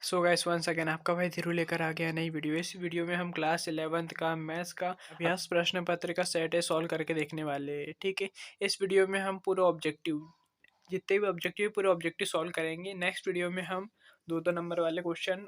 So guys once again आपका भाई धीरू लेकर आ गया नई वीडियो। इस वीडियो में हम क्लास 11th का मैथ्स का अभ्यास प्रश्न पत्र का सेट है सॉल्व करके देखने वाले हैं। ठीक है, इस वीडियो में हम पूरा ऑब्जेक्टिव जितने भी ऑब्जेक्टिव पूरे ऑब्जेक्टिव सॉल्व करेंगे। नेक्स्ट वीडियो में हम दो दो नंबर वाले क्वेश्चन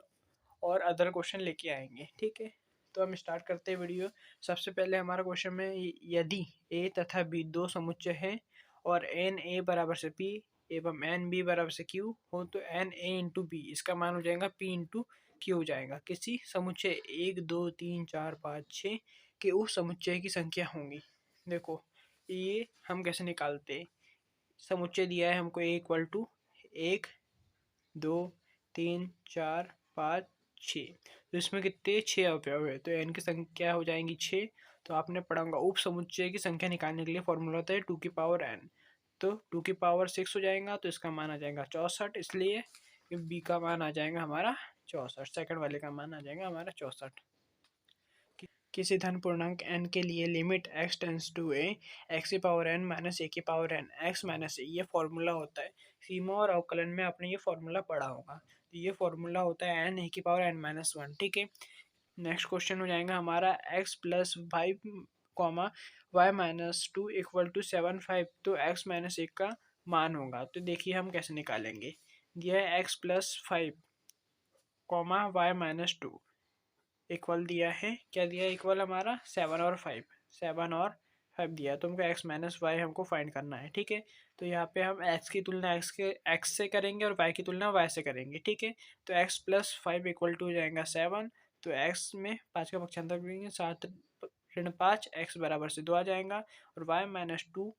और अदर क्वेश्चन लेके आएंगे। ठीक है, तो हम स्टार्ट करते हैं वीडियो। सबसे पहले हमारा क्वेश्चन में यदि ए तथा बी दो समुच्चय हैं और एन ए बराबर से पी एवं एन बी बराबर से क्यू हो तो एन ए इंटू बी इसका मान हो जाएगा पी इंटू क्यू हो जाएगा। किसी समुच्चय 1 2 3 4 5 6 के उप समुच्चय की संख्या होंगी। देखो ये हम कैसे निकालते हैं। समुच्चय दिया है हमको ए इक्वल टू 1 2 3 4 5 6, तो इसमें कितने 6 अवयव है तो एन की संख्या हो जाएंगी 6। तो आपने पढ़ा होगा उप समुच्चय की संख्या निकालने के लिए फॉर्मूला होता है 2 की पावर n, तो 2 की पावर 6 हो जाएगा तो इसका मान आ जाएगा 64। इसलिए बी का मान आ जाएगा हमारा 64, सेकंड वाले का मान आ जाएगा हमारा 64। किसी धन पूर्णांक n के लिए limit x tends to a x की पावर n माइनस ए की power n x minus a, ये फॉर्मूला होता है। सीमा और अवकलन में आपने ये फॉर्मूला पढ़ा होगा। तो ये फॉर्मूला होता है n ए की पावर n माइनस 1। ठीक है, नेक्स्ट क्वेश्चन हो जाएगा हमारा x plus 5 comma y minus 2 equal to 7 5, तो x माइनस 1 का मान होगा। तो देखिए हम कैसे निकालेंगे। दिया है x plus 5 comma y minus 2 equal दिया है, क्या दिया है इक्वल हमारा 7 और 5 दिया। तो हमको x माइनस वाई हमको फाइंड करना है। ठीक है, तो यहाँ पे हम x की तुलना x से करेंगे और y की तुलना y से करेंगे। ठीक है, तो x प्लस 5 इक्वल टू हो जाएगा 7, तो x में 5 का पक्षांतर करेंगे 7 ऋण 5 x बराबर से 2 आ जाएगा, और y माइनस 2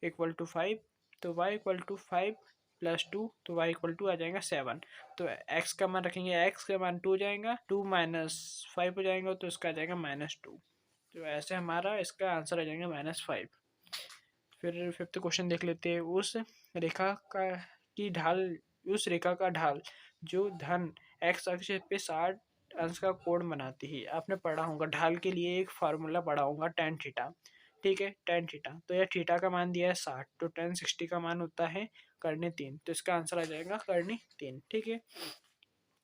इक्वल टू 5, तो y इक्वल टू 5 प्लस 2, तो y इक्वल टू आ जाएगा 7। तो x का मान रखेंगे, x का मान 2 हो जाएगा, 2 माइनस 5 हो जाएगा तो इसका आ जाएगा -2। तो ऐसे हमारा इसका आंसर आ जाएगा -5। फिर फिफ्थ क्वेश्चन देख लेते हैं। रेखा का की ढाल उस रेखा का ढाल जो धन x अक्ष पे 60 अंश का कोण बनाती है। आपने पढ़ा होगा ढाल के लिए एक फार्मूला पढ़ा होगा tan थीटा। ठीक है, tan थीटा, तो यह थीटा का मान दिया है 60, तो tan 60 का मान होता है करने 3, तो इसका आंसर आ जाएगा करने 3। ठीक है,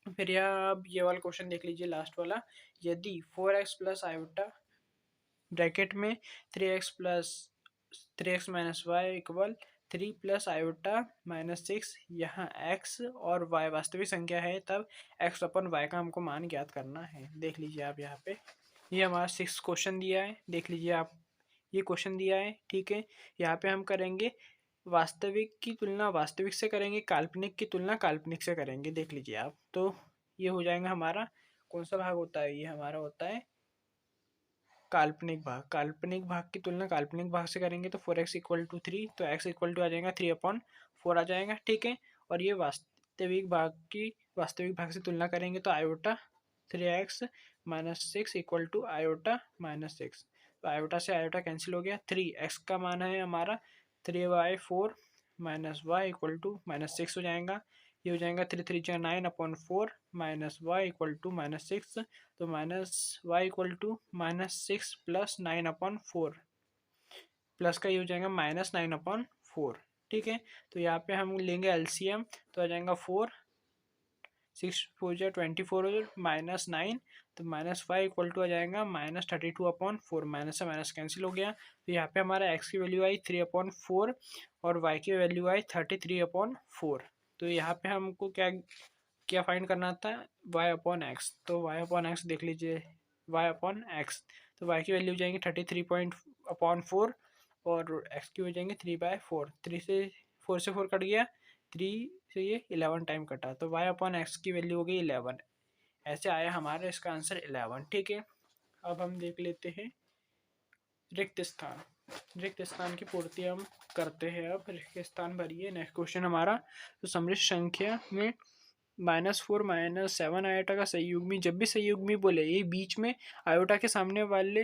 फिर यहाँ अब ये वाला क्वेश्चन देख लीजिए लास्ट वाला। यदि 4x प्लस आयोटा ब्रैकेट में 3x minus y equal 3 plus iota minus 6, यहाँ x और y वास्तविक संख्या है, तब x अपन y का हमको मान ज्ञात करना है। देख लीजिए आप यहाँ पे ये हमारा 6 क्वेश्चन दिया है। देख लीजिए आप ये क्वेश्चन दिया है। ठीक है, यहाँ पे हम करेंगे वास्तविक की तुलना वास्तविक से करेंगे, काल्पनिक की तुलना काल्पनिक से करेंगे। देख लीजिए आप, तो ये हो जाएगा हमारा कौन सा भाग होता है, ये हमारा होता है काल्पनिक भाग। काल्पनिक भाग की तुलना काल्पनिक भाग से करेंगे तो 4x इक्वल टू 3, तो x इक्वल टू आ जाएगा 3/4 आ जाएगा। ठीक है, और ये वास्तविक भाग से तुलना करेंगे तो iota 3x minus 6 equal to iota minus 6, तो आयोटा से आयोटा कैंसिल हो गया। 3x का मान है हमारा 3/4 माइनस वाई इक्वल टू -6 हो जाएगा। ये हो जाएगा 3 3 9/4 माइनस वाई इक्वल टू -6, तो minus y equal to -6 plus 9/4, plus का ये हो जाएगा -9/4। ठीक है, तो यहाँ पे हम लेंगे एलसीएम, तो आ जाएगा 4 6 4 जो 24 हो -9, तो -5 इक्वल टू आ जाएगा -32/4, माइनस से माइनस कैंसिल हो गया। तो यहाँ पे हमारा x की वैल्यू आई 3/4 और y की वैल्यू आई 33/4। तो यहाँ पे हमको क्या क्या फाइंड करना था, y/x, तो y/x देख लीजिए, y/x, तो y की वैल्यू हो जाएंगी 33/4 और x की हो जाएंगे 3/4। 3 से 4 से 4 कट गया, 3 से ये 11 टाइम कटा, तो y/x की वैल्यू हो गई 11। ऐसे आया हमारा इसका आंसर 11। ठीक है, अब हम देख लेते हैं रिक्त स्थान। रिक्त स्थान की पूर्ति हम करते हैं। अब रिक्त स्थान भरिए। नेक्स्ट क्वेश्चन हमारा, तो समृद्ध संख्या में -4 -7 आयोटा का संयुग्मी, जब भी संयुग्मी बोले ये बीच में आयोटा के सामने वाले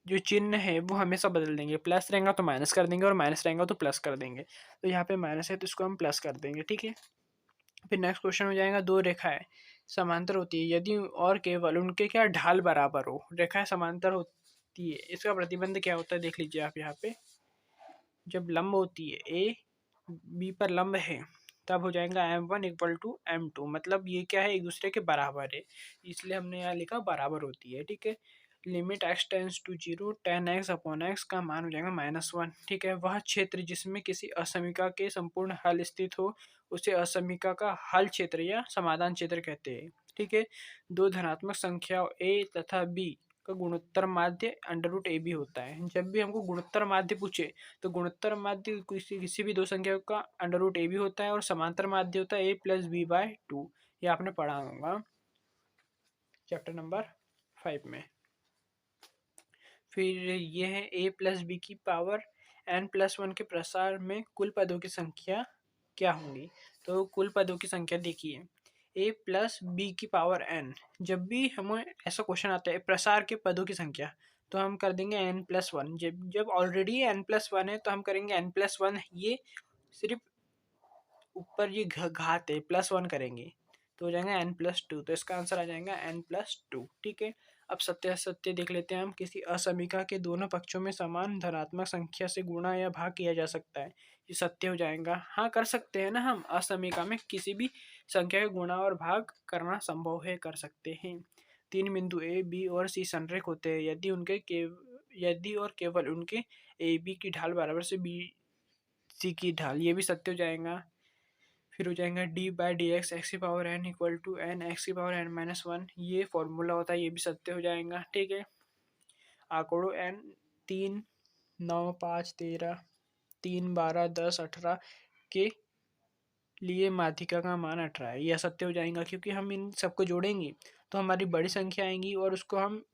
जो चिन्ह है वो हमेशा बदल देंगे। प्लस रहेगा तो माइनस कर देंगे और माइनस रहेगा तो प्लस कर देंगे। तो यहाँ पे माइनस है तो इसको हम प्लस कर देंगे। ठीक है, फिर नेक्स्ट क्वेश्चन हो जाएगा, दो रेखाएं समांतर होती है यदि और केवल उनके क्या ढाल बराबर हो। रेखाएं समांतर होती है, इसका प्रतिबंध क्या होता है देख लीजिए आप। यहाँ पे जब लंब होती है ए बी पर लंब है तब हो जाएगा m1 इक्वल टू m2, मतलब ये क्या है, एक दूसरे के बराबर है, इसलिए हमने यहाँ लिखा बराबर होती है। ठीक है, limit x tends to 0 tan x upon x का मान हो जाएगा -1। ठीक है, वह क्षेत्र जिसमें किसी असमीका के संपूर्ण हल स्थित हो उसे असमीका का हल क्षेत्र या समाधान क्षेत्र कहते हैं। ठीक है, दो धनात्मक संख्याओं a तथा b का गुणोत्तर माध्य √ab होता है। जब भी हमको गुणोत्तर माध्य पूछे तो गुणोत्तर माध्य किसी भी दो संख्याओं का √ab होता है और समांतर माध्य होता है a प्लस बी बाय 2। ये आपने पढ़ा होगा चैप्टर नंबर 5 में। फिर ये है a प्लस बी की पावर n+1 के प्रसार में कुल पदों की संख्या क्या होंगी। तो कुल पदों की संख्या देखिए, a प्लस बी की पावर n, जब भी हमें ऐसा क्वेश्चन आता है प्रसार के पदों की संख्या, तो हम कर देंगे n+1। जब ऑलरेडी n+1 है तो हम करेंगे n+1, ये सिर्फ ऊपर ये घात है +1 करेंगे तो हो जाएगा n+2, तो इसका आंसर आ जाएगा n+2। ठीक है, अब सत्य सत्य देख लेते हैं हम। किसी असमीका के दोनों पक्षों में समान धनात्मक संख्या से गुणा या भाग किया जा सकता है, ये सत्य हो जाएगा। हाँ, कर सकते हैं ना, हम असमीका में किसी भी संख्या का गुणा और भाग करना संभव है, कर सकते हैं। तीन बिंदु ए बी और सी संरेख होते हैं यदि और केवल उनके ए बी की ढाल बराबर से बी सी की ढाल, ये भी सत्य हो जाएगा। फिर हो जाएगा d/dx x की power n equal to n x की पावर n-1, ये फॉर्मूला होता है, ये भी सत्य हो जाएगा। ठीक है, आंकड़ों n 3, 9, 5, 13, 3, 12, 10, 18 के लिए माध्यिका का मान 18 है, यह सत्य हो जाएगा, क्योंकि हम इन सबको जोड़ेंगे तो हमारी बड़ी संख्या आएंगी और उसको हम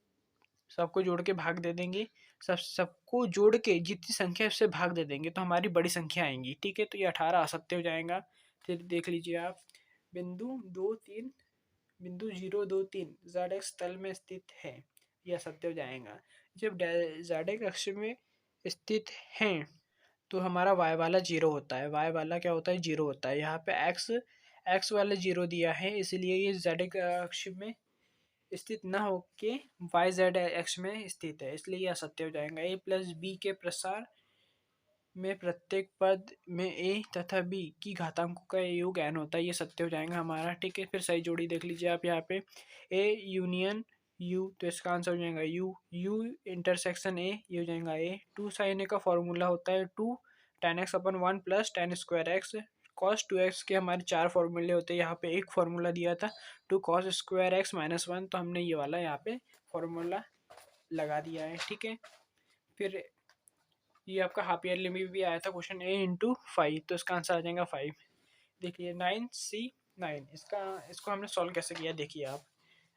सबको जोड़ के भाग दे देंगे। सबको जोड़ के जितनी संख्या उससे भाग दे देंगे तो हमारी बड़ी संख्या आएंगी। ठीक है, तो ये 18 असत्य हो जाएगा। फिर देख लीजिए आप, बिंदु 2, 3, बिंदु 0, 2, 3 जेड एक्स तल में स्थित है, यह सत्य हो जाएगा। जब जेड एक्स अक्ष में स्थित हैं तो हमारा वाई वाला 0 होता है, वाई वाला क्या होता है, 0 होता है। यहाँ पे एक्स वाला 0 दिया है, इसलिए ये जेड एक्स अक्ष में स्थित न होके वाई जेड एक्स में स्थित है, इसलिए यह सत्य हो जाएगा। ए प्लस बी के प्रसार में प्रत्येक पद में a तथा b की घातांकों का योग n होता है, ये सत्य हो जाएगा हमारा। ठीक है, फिर सही जोड़ी देख लीजिए आप यहाँ पे, a यूनियन u, तो इसका आंसर हो जाएगा u इंटरसेक्शन a, ये हो जाएगा a। 2 sin a का फॉर्मूला होता है 2 tan x अपन 1 plus tan square x. cos 2x के हमारे 4 फॉर्मूले होते हैं, यहाँ पे एक फॉर्मूला दिया था 2 cos स्क्वायर एक्स -1, तो हमने ये वाला यहाँ पे फॉर्मूला लगा दिया है। ठीक है, फिर ये आपका हाफ ईयरली में भी आया था क्वेश्चन a×5, तो इसका आंसर आ जाएगा 5। देखिए 9c9, इसको हमने सॉल्व कैसे किया, देखिए आप,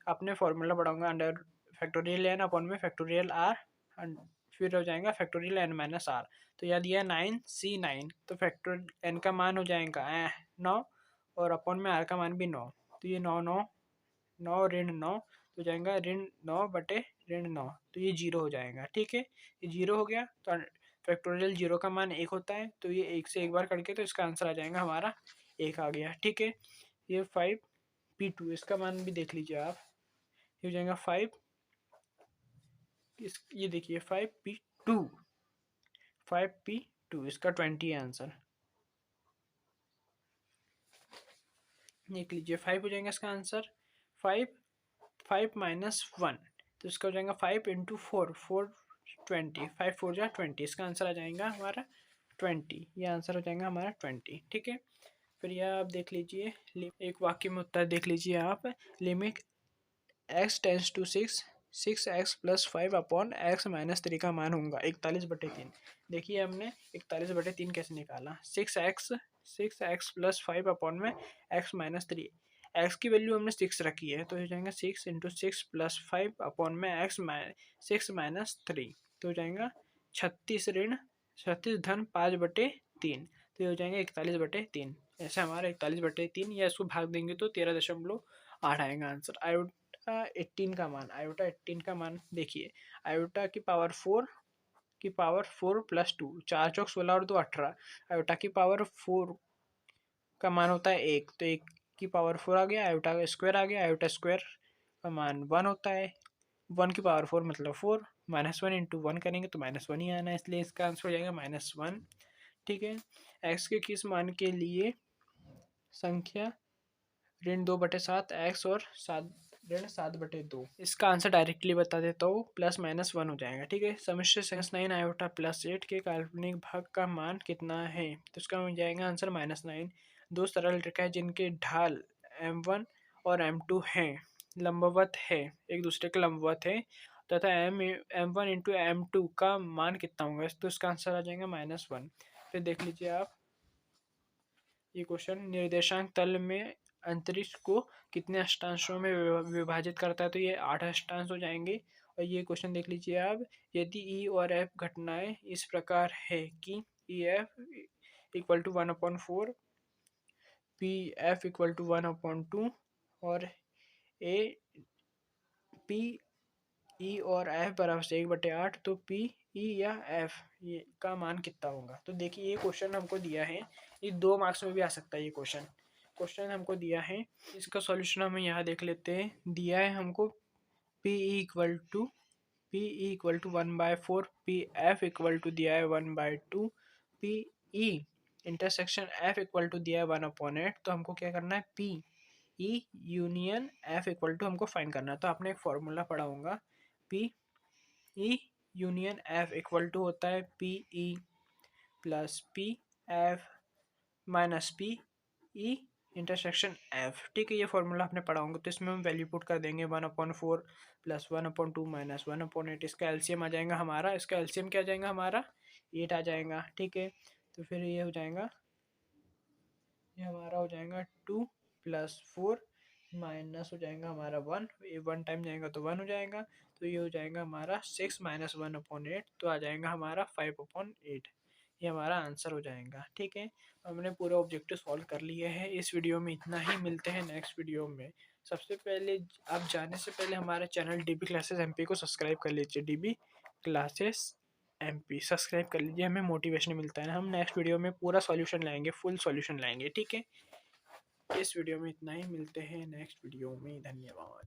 आपने फॉर्मूला पढ़ाऊंगा अंडर फैक्टोरियल n अपॉन में फैक्टोरियल r, फिर हो जाएगा फैक्टोरियल n-r। तो यह दिया 9c9, तो फैक्टोरियल n का मान हो जाएगा 9 और अपॉन में r का मान भी 9, तो ये 9 9 9 ऋण 9 तो जाएगा ऋण 9 बटे ऋण 9, तो ये 0 हो जाएगा। ठीक है, ये 0 हो गया, तो फैक्टोरियल 0 का मान 1 होता है, तो ये 1 से एक बार करके तो इसका आंसर आ जाएगा हमारा 1 आ गया। ठीक है, ये 5p2, इसका मान भी देख लीजिए आप, ये हो जाएगा 5, ये देखिए 5p2, इसका 20 है आंसर। देख लीजिए 5 हो जाएगा इसका आंसर, 5 -1, तो इसका हो जाएगा 5 × 4 20, 5 4 जा 20, इसका आंसर आ जाएगा हमारा 20, ये आंसर हो जाएगा हमारा 20। ठीक है, फिर यह आप देख लीजिए, एक वाक्य में उत्तर देख लीजिए आप, limit x tends to 6x + 5 upon x - 3 का मान होगा 41/3। देखिए हमने 41/3 कैसे निकाला, 6x + 5 अपॉन में x - 3, x की वैल्यू हमने 6 रखी है, तो हो जाएगा 6 × 6 + 5 अपॉन में 6 - 3, तो हो जाएगा 36 धन 5/3, तो ये हो जाएगा 41/3। ऐसे हमारा 41/3, या इसको भाग देंगे तो 13.8 आएगा आंसर। आयोटा 18 का मान देखिए, आयोटा की पावर 4 + 2, 4 चौक 16 और 2 18, आयोटा की पावर 4 का मान होता है 1, तो 1 की पावर 4 आ गया, आयोटा का स्क्वायर आ गया, आयोटा स्क्वायर का मान 1 होता है, 1 की पावर 4 मतलब 4, -1 × 1 करेंगे तो -1 ही आना है, इसलिए इसका आंसर हो जाएगा -1। ठीक है, x के किस मान के लिए संख्या ऋण 2/7 x और ऋण 7/2। इसका आंसर डायरेक्टली बता देता हूँ, +-1 हो जाएगा। ठीक है, समस्या से -9 आयोटा +8 के काल्पनिक भाग का मान कितना है? तो इसका हो जाएगा आंसर -9। दो सरल रेखाएं जिनके ढाल M1 और M2 हैं, लंबवत है, एक दूसरे के लंबवत है, तथा M1 इंटू M2 का मान कितना होगा? तो इसका आंसर आ जाएगा -1। फिर देख लीजिए आप ये क्वेश्चन, निर्देशांक तल में अंतरिक्ष को कितने अष्टांशों में विभाजित करता है? तो ये 8 अष्टांश हो जाएंगे। और ये क्वेश्चन देख लीजिए आप, यदि ई और एफ घटनाएं इस प्रकार है कि E F equal to 1/4, P F equal to 1/2 और ए पी ई और एफ बराबर से 1/8, तो पी ई या एफ ये का मान कितना होगा? तो देखिए ये क्वेश्चन हमको दिया है, ये 2 मार्क्स में भी आ सकता है। ये क्वेश्चन हमको दिया है, इसका सॉल्यूशन हम यहाँ देख लेते हैं। दिया है हमको P E equal to 1/4, P F equal to दिया है 1/2, P E intersection F equal to दिया है 1/8। तो हमको क्या करना है? P E union F equal to हमको फाइंड करना है। तो आपने एक फॉर्मूला पढ़ा होगा, P E union F equal to होता है P E plus P F minus P E intersection F. ठीक है, ये फॉर्मूला आपने पढ़ा होगा। तो इसमें हम वैल्यू पुट कर देंगे 1/4 प्लस 1/2 माइनस 1/8। इसका एलसीएम आ जाएगा हमारा, इसका एलसीएम क्या आ जाएगा हमारा? 8 आ जाएगा। ठीक है, तो फिर ये हो जाएगा, ये हमारा हो जाएगा 2 + 4 माइनस हो जाएगा हमारा 1, 1 टाइम जाएगा तो 1 हो जाएगा। तो ये हो जाएगा हमारा 6 - 1/8, तो आ जाएगा हमारा 5/8। ये हमारा आंसर हो जाएगा। ठीक है, हमने पूरा ऑब्जेक्टिव सॉल्व कर लिया है। इस वीडियो में इतना ही, मिलते हैं नेक्स्ट वीडियो में। सबसे पहले आप जाने से पहले हमारे चैनल DB क्लासेस MP को सब्सक्राइब कर लीजिए। DB क्लासेस MP सब्सक्राइब कर लीजिए, हमें मोटिवेशन मिलता है। हम नेक्स्ट वीडियो में पूरा सॉल्यूशन लाएंगे, फुल सॉल्यूशन लाएंगे। ठीक है, इस वीडियो में इतना ही, मिलते हैं नेक्स्ट वीडियो में। धन्यवाद।